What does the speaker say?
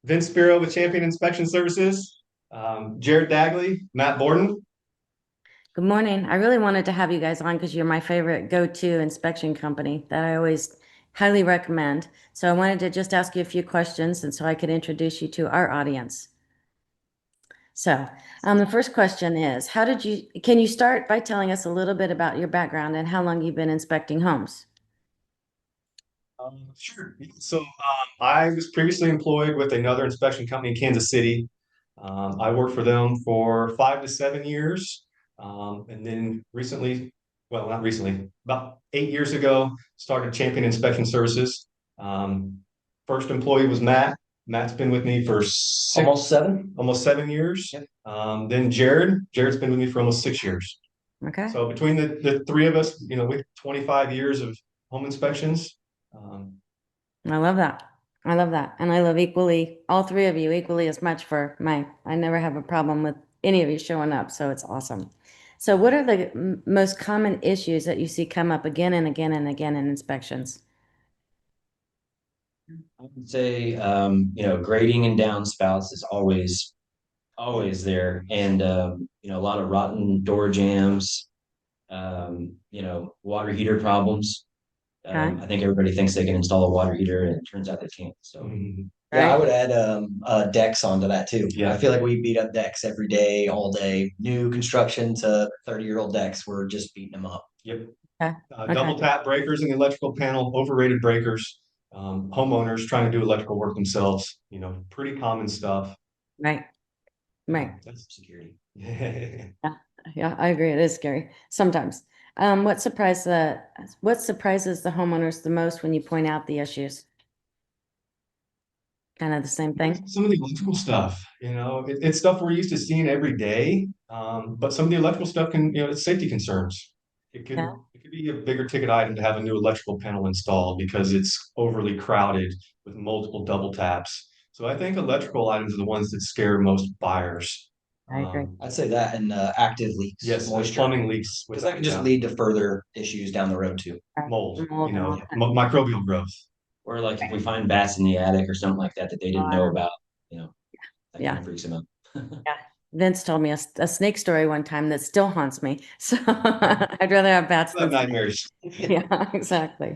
Vince Spiro with Champion Inspection Services, Jared Dagley, Matt Borden. Good morning. I really wanted to have you guys on because you're my favorite go-to inspection company that I always highly recommend. So I wanted to just ask you a few questions and so I could introduce you to our audience. So, the first question is, can you start by telling us a little bit about your background and how long you've been inspecting homes? Sure. I was previously employed with another inspection company in Kansas City. I worked for them for 5 to 7 years. And then recently, well, not recently, about 8 years ago, started Champion Inspection Services. Um, First employee was Matt. Matt's been with me for Almost seven. almost 7 years. Yep. Then Jared's been with me for almost 6 years. Okay. So between the three of us, we 25 years of home inspections. Um, I love that. I love that. And I love all three of you equally as much I never have a problem with any of you showing up. So it's awesome. So what are the most common issues that you see come up again and again and again in inspections? I would say, grading and downspouts is always there. And, a lot of rotten door jams, water heater problems. Okay. I think everybody thinks they can install a water heater and it turns out they can't. So mhm. Yeah, I Right. would add decks onto that too. Yeah. I feel like we beat up decks every day, all day. New construction to 30-year-old decks, we're just beating them up. Yep. Okay. Double Okay. tap breakers in the electrical panel, overrated breakers. Homeowners trying to do electrical work themselves. Pretty common stuff. Right. Right. That's security. yeah. Yeah. Yeah, I agree. It is scary sometimes. What surprises the homeowners the most when you point out the issues? Kind of the same thing. Some of the electrical stuff, it's stuff we're used to seeing every day. But some of the electrical stuff it's safety concerns. It could Yeah. it could be a bigger ticket item to have a new electrical panel installed because it's overly crowded with multiple double taps. So I think electrical items are the ones that scare most buyers. I agree. I'd say that and active leaks, Yes, moisture, plumbing leaks because that can just without lead to further issues down the road too. mold, Mold and all that. microbial growth. Or like if we find bats in the attic or something like that they didn't know about, that kind Yeah. of freaks them out. Yeah. Vince told me a snake story one time that still haunts me. So I'd rather have bats I have than nightmares. yeah, exactly.